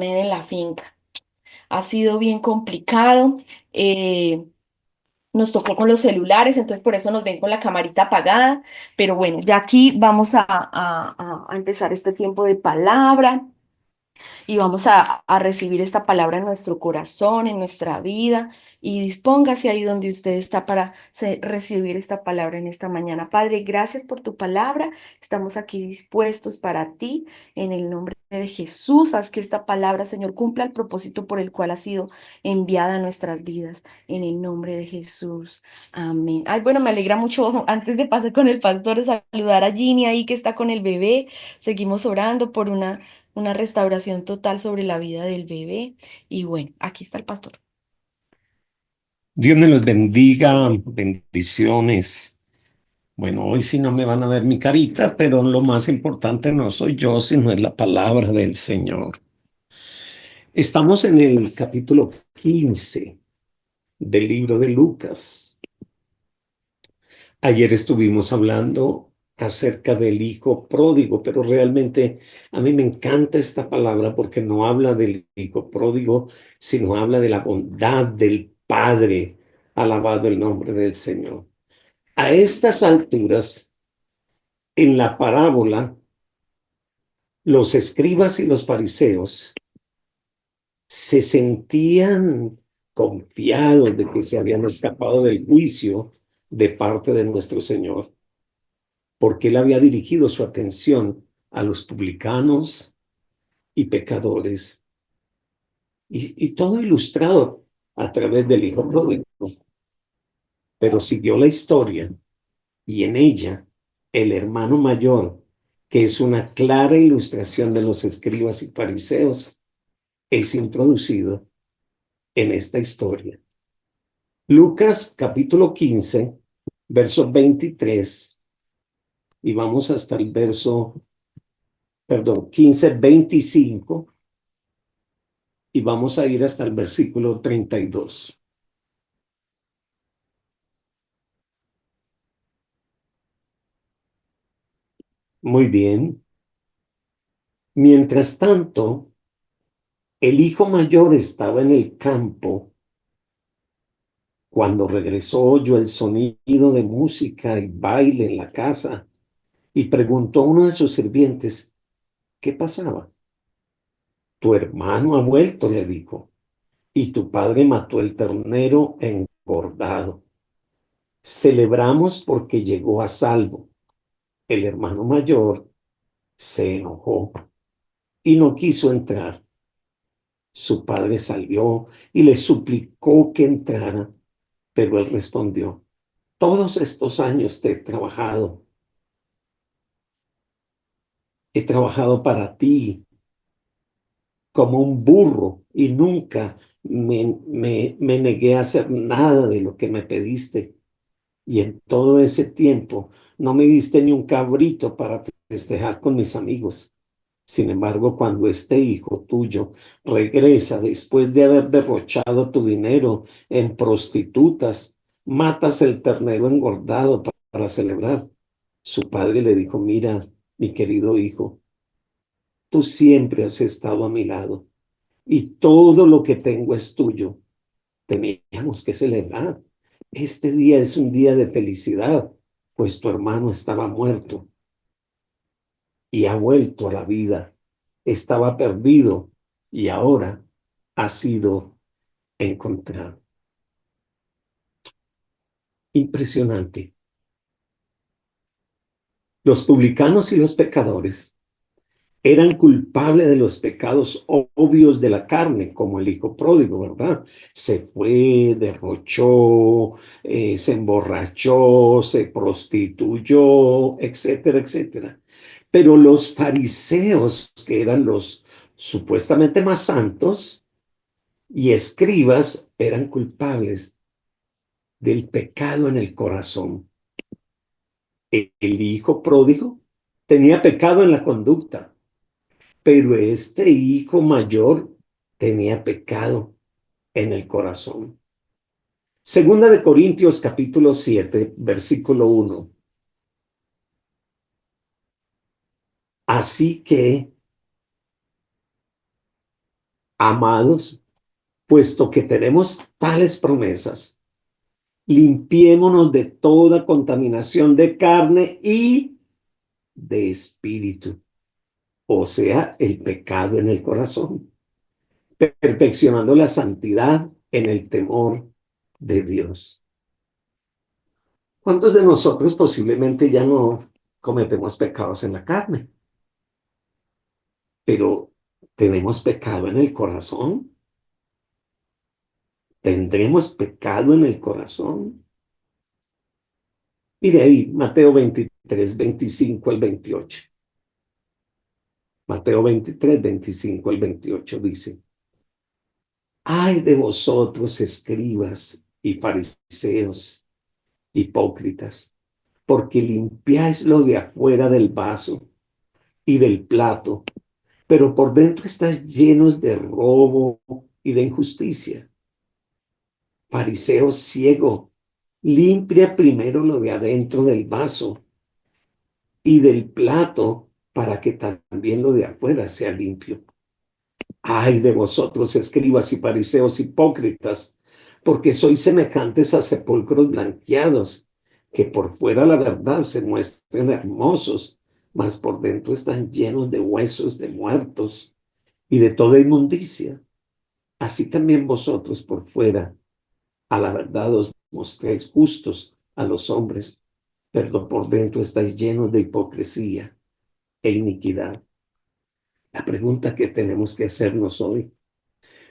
en la finca. Ha sido bien complicado. eh, Nos tocó con los celulares, entonces por eso nos ven con la camarita apagada. Pero bueno, ya aquí vamos a empezar este tiempo de palabra y vamos a recibir esta palabra en nuestro corazón, en nuestra vida, y dispóngase ahí donde usted está para recibir esta palabra en esta mañana. Padre, gracias por tu palabra. Estamos aquí dispuestos para ti en el nombre de Jesús. Haz que esta palabra, Señor, cumpla el propósito por el cual ha sido enviada a nuestras vidas. En el nombre de Jesús. Amén. Ay, bueno, me alegra mucho, antes de pasar con el pastor, saludar a Ginny ahí que está con el bebé. Seguimos orando por una restauración total sobre la vida del bebé. Y bueno, aquí está el pastor. Dios me los bendiga, bendiciones. Bueno, hoy sí no me van a ver mi carita, pero lo más importante no soy yo, sino es la palabra del Señor. Estamos en el capítulo 15 del libro de Lucas. Ayer estuvimos hablando acerca del hijo pródigo, pero realmente a mí me encanta esta palabra porque no habla del hijo pródigo, sino habla de la bondad del Padre. Alabado el nombre del Señor. A estas alturas, en la parábola, los escribas y los fariseos se sentían confiados de que se habían escapado del juicio de parte de nuestro Señor, porque Él había dirigido su atención a los publicanos y pecadores, y todo ilustrado a través del Hijo Pródigo. Pero siguió la historia y en ella el hermano mayor, que es una clara ilustración de los escribas y fariseos, es introducido en esta historia. Lucas capítulo 15, verso 23, y vamos hasta el verso, perdón, 15:25, y vamos a ir hasta el versículo 32. Muy bien. Mientras tanto, el hijo mayor estaba en el campo. Cuando regresó, oyó el sonido de música y baile en la casa y preguntó a uno de sus sirvientes qué pasaba. Tu hermano ha vuelto, le dijo, y tu padre mató el ternero engordado. Celebramos porque llegó a salvo. El hermano mayor se enojó y no quiso entrar. Su padre salió y le suplicó que entrara, pero él respondió, todos estos años te he trabajado para ti como un burro y nunca me negué a hacer nada de lo que me pediste. Y en todo ese tiempo no me diste ni un cabrito para festejar con mis amigos. Sin embargo, cuando este hijo tuyo regresa después de haber derrochado tu dinero en prostitutas, matas el ternero engordado para celebrar. Su padre le dijo, mira, mi querido hijo, tú siempre has estado a mi lado y todo lo que tengo es tuyo. Teníamos que celebrar. Este día es un día de felicidad, pues tu hermano estaba muerto y ha vuelto a la vida. Estaba perdido y ahora ha sido encontrado. Impresionante. Los publicanos y los pecadores eran culpables de los pecados obvios de la carne, como el hijo pródigo, ¿verdad? Se fue, derrochó, se emborrachó, se prostituyó, etcétera, etcétera. Pero los fariseos, que eran los supuestamente más santos, y escribas, eran culpables del pecado en el corazón. El hijo pródigo tenía pecado en la conducta, pero este hijo mayor tenía pecado en el corazón. Segunda de Corintios capítulo 7, versículo 1. Así que Amados, puesto que tenemos tales promesas, limpiémonos de toda contaminación de carne y de espíritu, o sea, el pecado en el corazón, perfeccionando la santidad en el temor de Dios. ¿Cuántos de nosotros posiblemente ya no cometemos pecados en la carne, pero tenemos pecado en el corazón? ¿Tendremos pecado en el corazón? Mire ahí, Mateo 23, 25 al 28. Mateo 23, 25 al 28 dice: Ay de vosotros, escribas y fariseos, hipócritas, porque limpiáis lo de afuera del vaso y del plato, pero por dentro estáis llenos de robo y de injusticia. Fariseo ciego, limpia primero lo de adentro del vaso y del plato para que también lo de afuera sea limpio. Ay de vosotros, escribas y fariseos hipócritas, porque sois semejantes a sepulcros blanqueados, que por fuera la verdad se muestran hermosos, mas por dentro están llenos de huesos de muertos y de toda inmundicia. Así también vosotros por fuera a la verdad os mostréis justos a los hombres, pero por dentro estáis llenos de hipocresía e iniquidad. La pregunta que tenemos que hacernos hoy: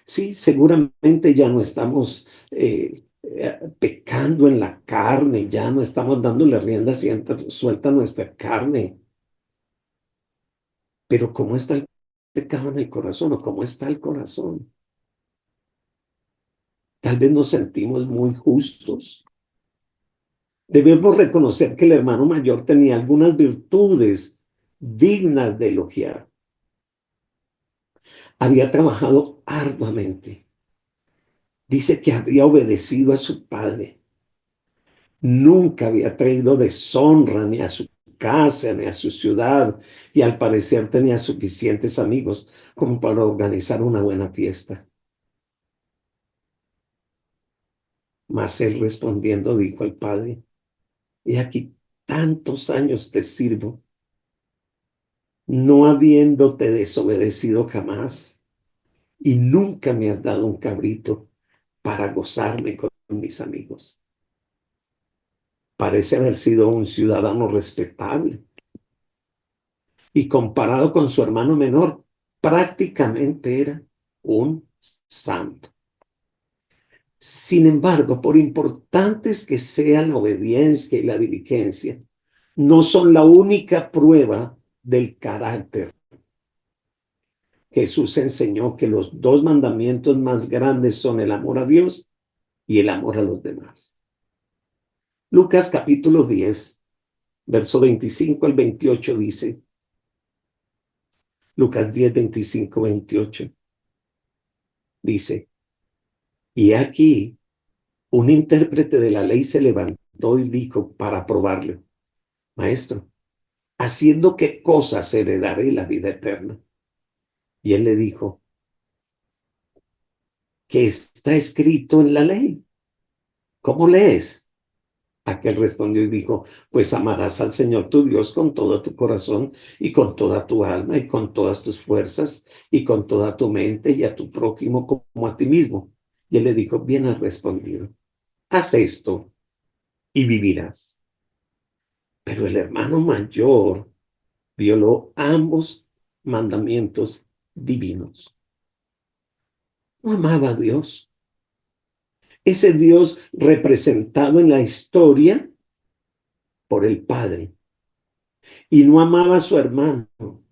sí, seguramente ya no estamos pecando en la carne, ya no estamos dándole rienda suelta a nuestra carne, pero ¿cómo está el pecado en el corazón o cómo está el corazón? Tal vez nos sentimos muy justos. Debemos reconocer que el hermano mayor tenía algunas virtudes dignas de elogiar. Había trabajado arduamente. Dice que había obedecido a su padre. Nunca había traído deshonra ni a su casa ni a su ciudad, y al parecer tenía suficientes amigos como para organizar una buena fiesta. Mas él respondiendo dijo al padre: He aquí, tantos años te sirvo, no habiéndote desobedecido jamás, y nunca me has dado un cabrito para gozarme con mis amigos. Parece haber sido un ciudadano respetable, y comparado con su hermano menor, prácticamente era un santo. Sin embargo, por importantes que sean la obediencia y la diligencia, no son la única prueba del carácter. Jesús enseñó que los dos mandamientos más grandes son el amor a Dios y el amor a los demás. Lucas capítulo 10, verso 25 al 28 dice: Lucas 10, 25, 28 dice: Y aquí un intérprete de la ley se levantó y dijo para probarle: Maestro, ¿haciendo qué cosas heredaré la vida eterna? Y él le dijo: ¿Qué está escrito en la ley? ¿Cómo lees? Aquel respondió y dijo: Pues amarás al Señor tu Dios con todo tu corazón y con toda tu alma y con todas tus fuerzas y con toda tu mente, y a tu prójimo como a ti mismo. Y él le dijo: Bien has respondido, haz esto y vivirás. Pero el hermano mayor violó ambos mandamientos divinos. No amaba a Dios. Ese Dios representado en la historia por el Padre. Y no amaba a su hermano.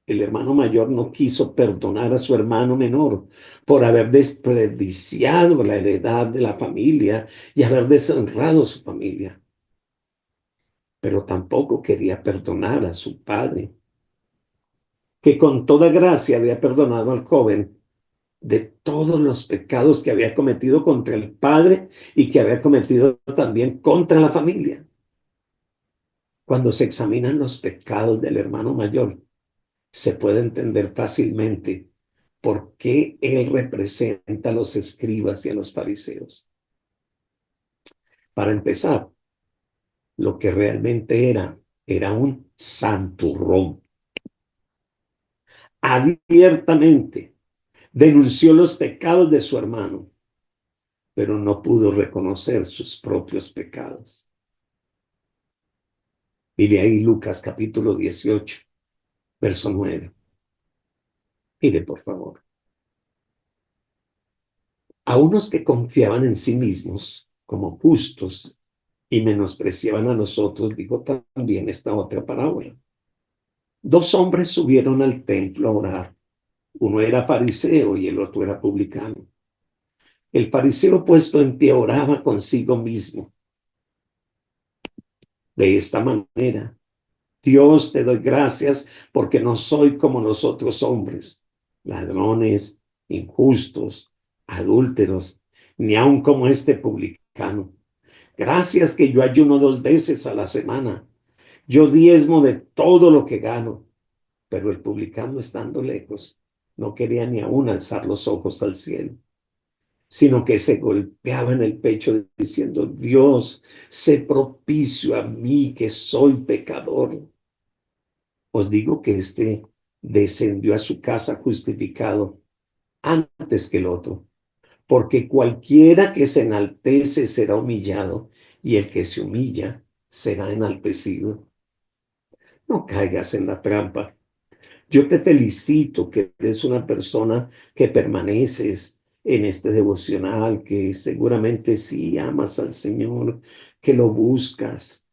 El hermano mayor no quiso perdonar a su hermano menor por haber desperdiciado la heredad de la familia y haber deshonrado a su familia. Pero tampoco quería perdonar a su padre, que con toda gracia había perdonado al joven de todos los pecados que había cometido contra el padre y que había cometido también contra la familia. Cuando se examinan los pecados del hermano mayor, se puede entender fácilmente por qué él representa a los escribas y a los fariseos. Para empezar, lo que realmente era un santurrón. Abiertamente denunció los pecados de su hermano, pero no pudo reconocer sus propios pecados. Mire ahí Lucas capítulo 18, verso 9. Mire, por favor. A unos que confiaban en sí mismos como justos y menospreciaban a los otros, dijo también esta otra parábola. Dos hombres subieron al templo a orar. Uno era fariseo y el otro era publicano. El fariseo puesto en pie oraba consigo mismo. De esta manera, Dios, te doy gracias porque no soy como los otros hombres, ladrones, injustos, adúlteros, ni aun como este publicano. Gracias que yo ayuno 2 veces a la semana. Yo diezmo de todo lo que gano. Pero el publicano, estando lejos, no quería ni aún alzar los ojos al cielo, sino que se golpeaba en el pecho diciendo, Dios, sé propicio a mí que soy pecador. Os digo que este descendió a su casa justificado antes que el otro, porque cualquiera que se enaltece será humillado, y el que se humilla será enaltecido. No caigas en la trampa. Yo te felicito que eres una persona que permaneces en este devocional, que seguramente sí amas al Señor, que lo buscas,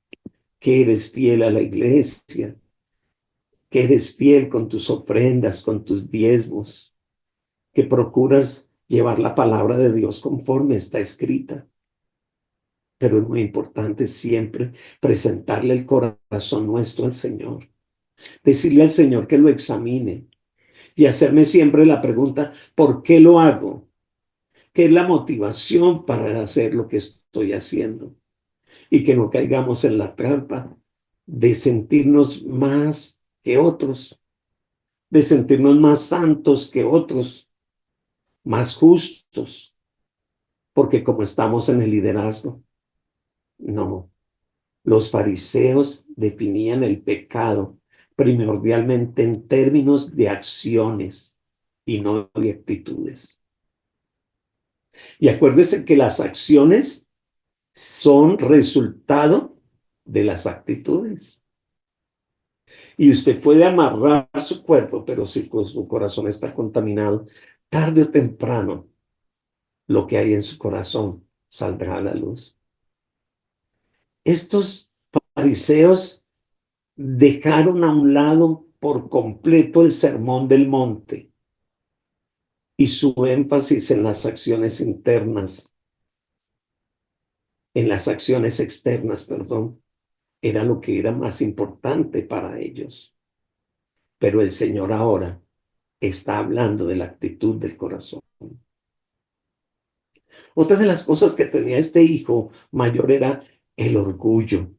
que eres fiel a la iglesia, que eres fiel con tus ofrendas, con tus diezmos, que procuras llevar la palabra de Dios conforme está escrita. Pero es muy importante siempre presentarle el corazón nuestro al Señor, decirle al Señor que lo examine y hacerme siempre la pregunta, ¿por qué lo hago? ¿Qué es la motivación para hacer lo que estoy haciendo? Y que no caigamos en la trampa de sentirnos más que otros, de sentirnos más santos que otros, más justos, porque como estamos en el liderazgo, no. Los fariseos definían el pecado primordialmente en términos de acciones y no de actitudes. Y acuérdese que las acciones son resultado de las actitudes. Y usted puede amarrar su cuerpo, pero si su corazón está contaminado, tarde o temprano, lo que hay en su corazón saldrá a la luz. Estos fariseos dejaron a un lado por completo el sermón del monte y su énfasis en las acciones internas, en las acciones externas, perdón, era lo que era más importante para ellos. Pero el Señor ahora está hablando de la actitud del corazón. Otra de las cosas que tenía este hijo mayor era el orgullo.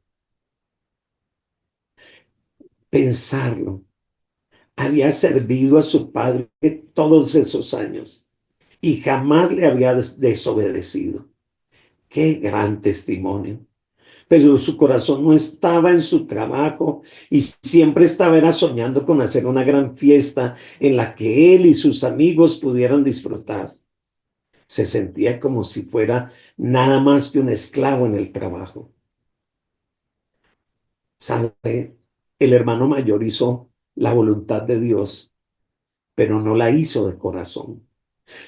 Pensarlo. Había servido a su padre todos esos años y jamás le había desobedecido. Qué gran testimonio. Pero su corazón no estaba en su trabajo y siempre estaba era soñando con hacer una gran fiesta en la que él y sus amigos pudieran disfrutar. Se sentía como si fuera nada más que un esclavo en el trabajo. ¿Sabe? El hermano mayor hizo la voluntad de Dios, pero no la hizo de corazón.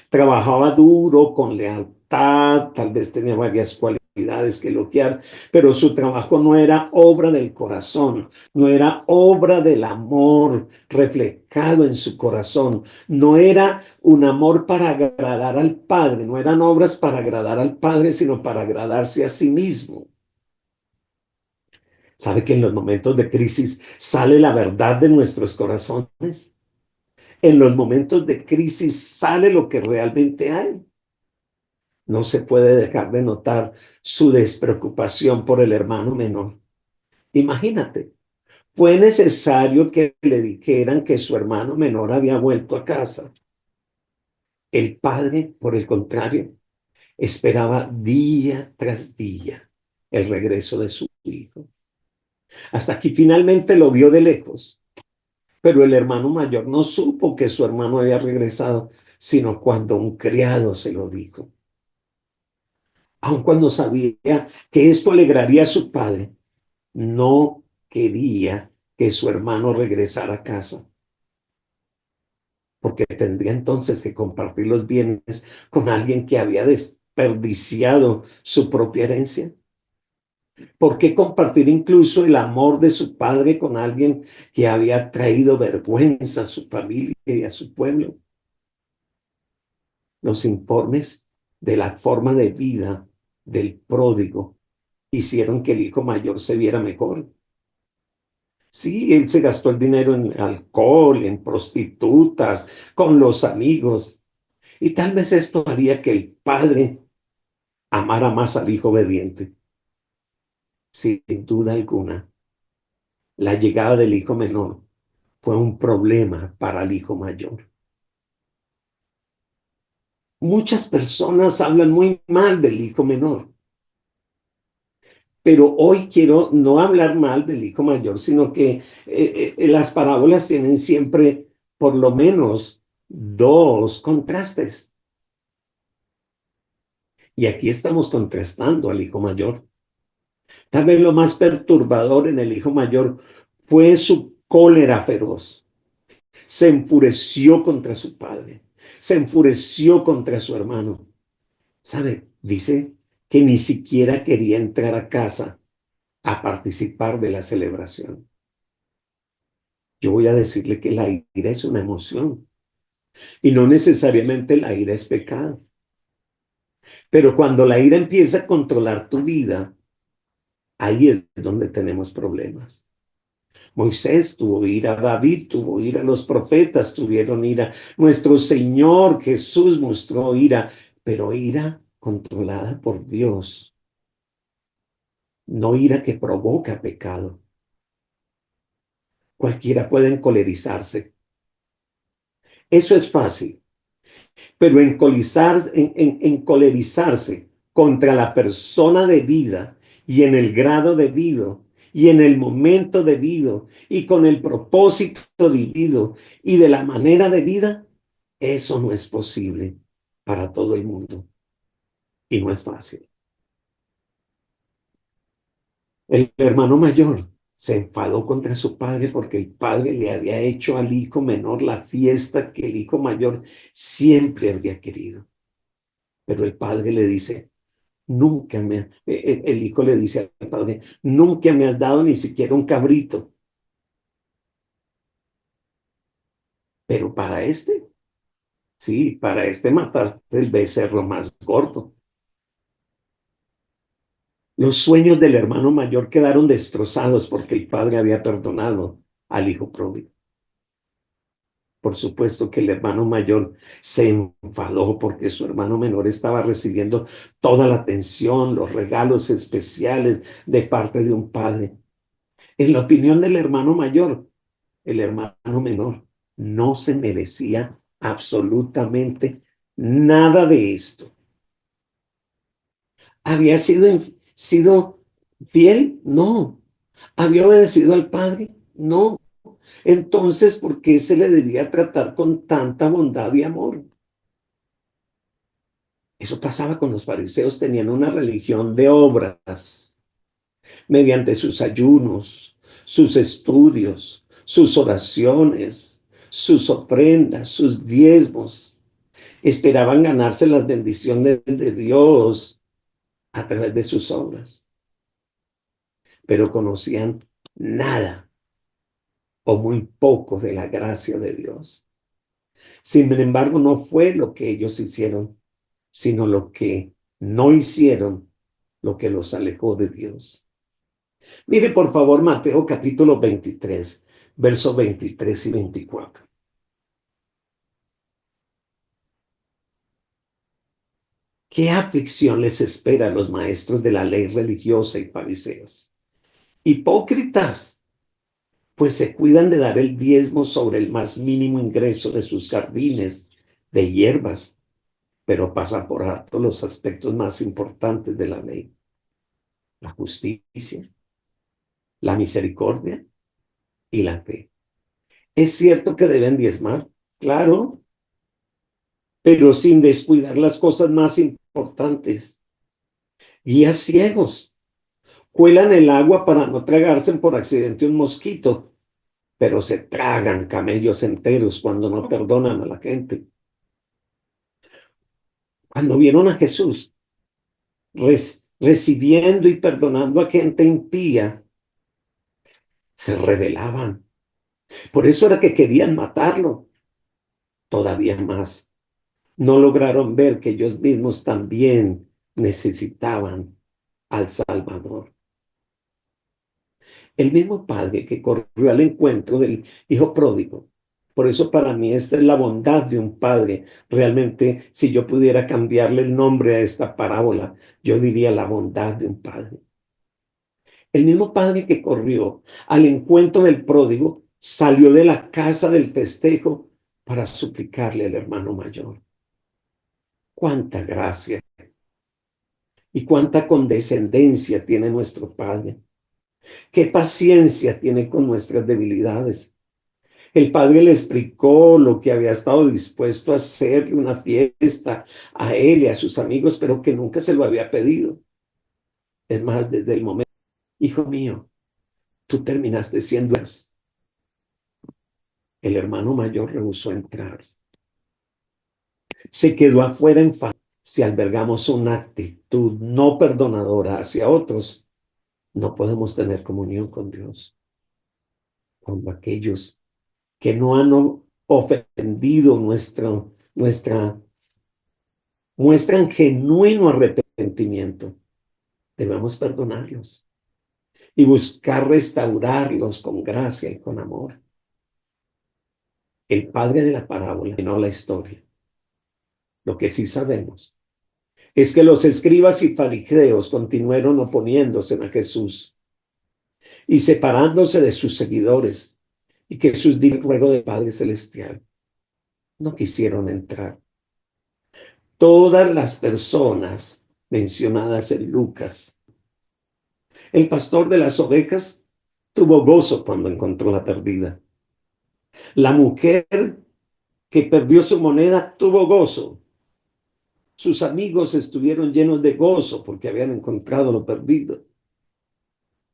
Trabajaba duro, con lealtad, tal vez tenía varias cualidades que elogiar, pero su trabajo no era obra del corazón, no era obra del amor reflejado en su corazón, no era un amor para agradar al Padre, no eran obras para agradar al Padre, sino para agradarse a sí mismo. ¿Sabe que en los momentos de crisis sale la verdad de nuestros corazones? En los momentos de crisis sale lo que realmente hay. No se puede dejar de notar su despreocupación por el hermano menor. Imagínate, fue necesario que le dijeran que su hermano menor había vuelto a casa. El padre, por el contrario, esperaba día tras día el regreso de su hijo. Hasta que finalmente lo vio de lejos. Pero el hermano mayor no supo que su hermano había regresado, sino cuando un criado se lo dijo. Aun cuando sabía que esto alegraría a su padre, no quería que su hermano regresara a casa, porque tendría entonces que compartir los bienes con alguien que había desperdiciado su propia herencia. ¿Por qué compartir incluso el amor de su padre con alguien que había traído vergüenza a su familia y a su pueblo? Los informes de la forma de vida del pródigo hicieron que el hijo mayor se viera mejor. Sí, él se gastó el dinero en alcohol, en prostitutas, con los amigos. Y tal vez esto haría que el padre amara más al hijo obediente. Sin duda alguna, la llegada del hijo menor fue un problema para el hijo mayor. Muchas personas hablan muy mal del hijo menor, pero hoy quiero no hablar mal del hijo mayor, sino que las parábolas tienen siempre por lo menos dos contrastes. Y aquí estamos contrastando al hijo mayor. Tal vez lo más perturbador en el hijo mayor fue su cólera feroz. Se enfureció contra su padre, se enfureció contra su hermano. ¿Sabe? Dice que ni siquiera quería entrar a casa a participar de la celebración. Yo voy a decirle que la ira es una emoción y no necesariamente la ira es pecado. Pero cuando la ira empieza a controlar tu vida, ahí es donde tenemos problemas. Moisés tuvo ira, David tuvo ira, los profetas tuvieron ira, nuestro Señor Jesús mostró ira, pero ira controlada por Dios, no ira que provoca pecado. Cualquiera puede encolerizarse. Eso es fácil, pero encolerizarse contra la persona debida y en el grado debido y en el momento debido y con el propósito debido y de la manera debida, eso no es posible para todo el mundo y no es fácil. El hermano mayor se enfadó contra su padre porque el padre le había hecho al hijo menor la fiesta que el hijo mayor siempre había querido. Pero el padre le dice, el hijo le dice al padre, nunca me has dado ni siquiera un cabrito, pero para este, sí, para este mataste el becerro más gordo. Los sueños del hermano mayor quedaron destrozados porque el padre había perdonado al hijo pródigo. Por supuesto que el hermano mayor se enfadó porque su hermano menor estaba recibiendo toda la atención, los regalos especiales de parte de un padre. En la opinión del hermano mayor, el hermano menor no se merecía absolutamente nada de esto. ¿Había sido fiel? No. ¿Había obedecido al padre? No. Entonces, ¿por qué se le debía tratar con tanta bondad y amor? Eso pasaba con los fariseos, tenían una religión de obras, mediante sus ayunos, sus estudios, sus oraciones, sus ofrendas, sus diezmos. Esperaban ganarse las bendiciones de Dios a través de sus obras, pero conocían nada o muy poco de la gracia de Dios. Sin embargo, no fue lo que ellos hicieron, sino lo que no hicieron, lo que los alejó de Dios. Mire, por favor, Mateo capítulo 23, versos 23 y 24. ¿Qué aflicción les espera a los maestros de la ley religiosa y fariseos? Hipócritas, pues se cuidan de dar el diezmo sobre el más mínimo ingreso de sus jardines de hierbas pero pasa por alto los aspectos más importantes de la ley: la justicia, la misericordia y la fe. Es cierto que deben diezmar, claro, pero sin descuidar las cosas más importantes. Guías ciegos cuelan el agua para no tragarse por accidente un mosquito, pero se tragan camellos enteros cuando no perdonan a la gente. Cuando vieron a Jesús recibiendo y perdonando a gente impía, se rebelaban. Por eso era que querían matarlo. Todavía más, no lograron ver que ellos mismos también necesitaban al Salvador. El mismo padre que corrió al encuentro del hijo pródigo. Por eso para mí esta es la bondad de un padre. Realmente, si yo pudiera cambiarle el nombre a esta parábola, yo diría la bondad de un padre. El mismo padre que corrió al encuentro del pródigo salió de la casa del festejo para suplicarle al hermano mayor. Cuánta gracia y cuánta condescendencia tiene nuestro Padre. Qué paciencia tiene con nuestras debilidades. El padre le explicó lo que había estado dispuesto a hacerle una fiesta a él y a sus amigos, pero que nunca se lo había pedido. Es más, desde el momento, hijo mío, tú terminaste siendo... El hermano mayor rehusó entrar. Se quedó afuera en falta. Si albergamos una actitud no perdonadora hacia otros, no podemos tener comunión con Dios. Cuando aquellos que no han ofendido muestran genuino arrepentimiento, debemos perdonarlos y buscar restaurarlos con gracia y con amor. El padre de la parábola y no la historia. Lo que sí sabemos es que los escribas y fariseos continuaron oponiéndose a Jesús y separándose de sus seguidores, y que Jesús dio el ruego del Padre Celestial. No quisieron entrar. Todas las personas mencionadas en Lucas. El pastor de las ovejas tuvo gozo cuando encontró la perdida. La mujer que perdió su moneda tuvo gozo. Sus amigos estuvieron llenos de gozo porque habían encontrado lo perdido.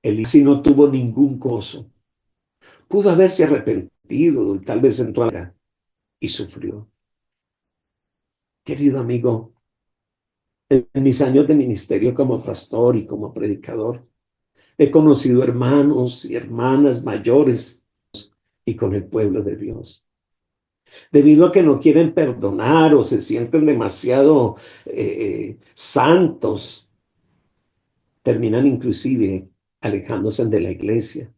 Elías no tuvo ningún gozo. Pudo haberse arrepentido y tal vez entró y sufrió. Querido amigo, en mis años de ministerio como pastor y como predicador, he conocido hermanos y hermanas mayores y con el pueblo de Dios. Debido a que no quieren perdonar o se sienten demasiado santos, terminan inclusive alejándose de la iglesia,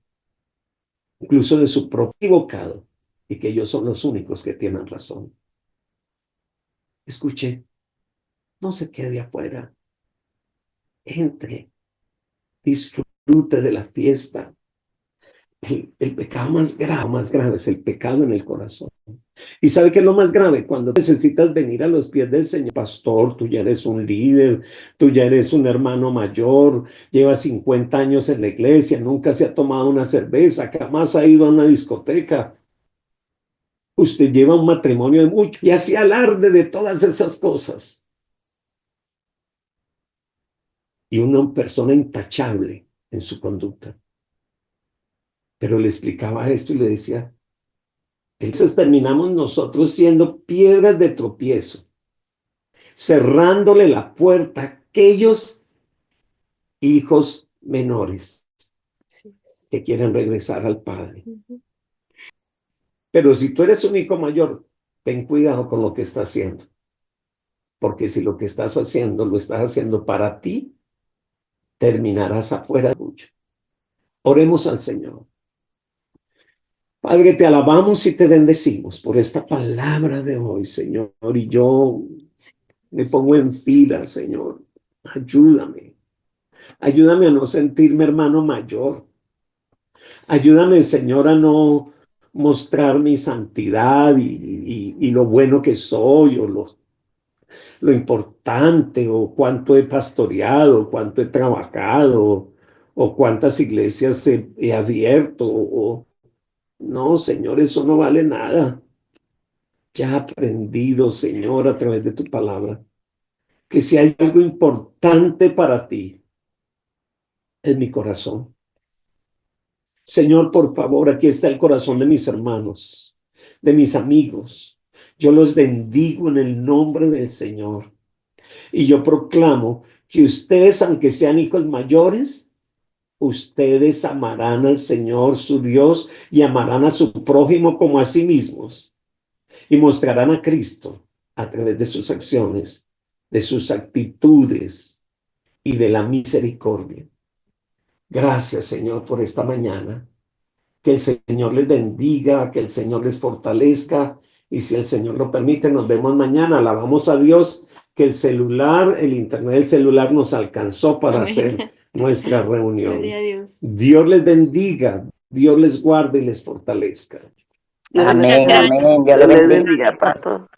incluso de su propio equivocado, y que ellos son los únicos que tienen razón. Escuche, no se quede afuera, entre, disfrute de la fiesta. El pecado más grave es el pecado en el corazón. ¿Y sabe qué es lo más grave? Cuando necesitas venir a los pies del Señor, pastor, tú ya eres un líder, tú ya eres un hermano mayor, llevas 50 años en la iglesia, nunca se ha tomado una cerveza, jamás ha ido a una discoteca. Usted lleva un matrimonio de mucho y hace alarde de todas esas cosas. Y una persona intachable en su conducta. Pero le explicaba esto y le decía, entonces terminamos nosotros siendo piedras de tropiezo, cerrándole la puerta a aquellos hijos menores Sí. que quieren regresar al Padre. Ujú. Pero si tú eres un hijo mayor, ten cuidado con lo que estás haciendo, porque si lo que estás haciendo lo estás haciendo para ti, terminarás afuera de mucho. Oremos al Señor. Padre, te alabamos y te bendecimos por esta palabra de hoy, Señor, y yo me pongo en fila, Señor. Ayúdame. Ayúdame a no sentirme hermano mayor. Ayúdame, Señor, a no mostrar mi santidad y lo bueno que soy lo importante o cuánto he pastoreado, cuánto he trabajado o cuántas iglesias he abierto. No, Señor, eso no vale nada. Ya he aprendido, Señor, a través de tu palabra, que si hay algo importante para ti, es mi corazón. Señor, por favor, aquí está el corazón de mis hermanos, de mis amigos. Yo los bendigo en el nombre del Señor. Y yo proclamo que ustedes, aunque sean hijos mayores, ustedes amarán al Señor su Dios y amarán a su prójimo como a sí mismos y mostrarán a Cristo a través de sus acciones, de sus actitudes y de la misericordia. Gracias, Señor, por esta mañana. Que el Señor les bendiga, que el Señor les fortalezca y si el Señor lo permite, nos vemos mañana. Alabamos a Dios que el celular, el internet del celular nos alcanzó para hacer Amén. nuestra reunión. Gloria a Dios. Dios les bendiga, Dios les guarde y les fortalezca. Dios les Muchas bendiga. Amén, gracias. amén. Dios Dios lo les bendiga. bendiga, pastor.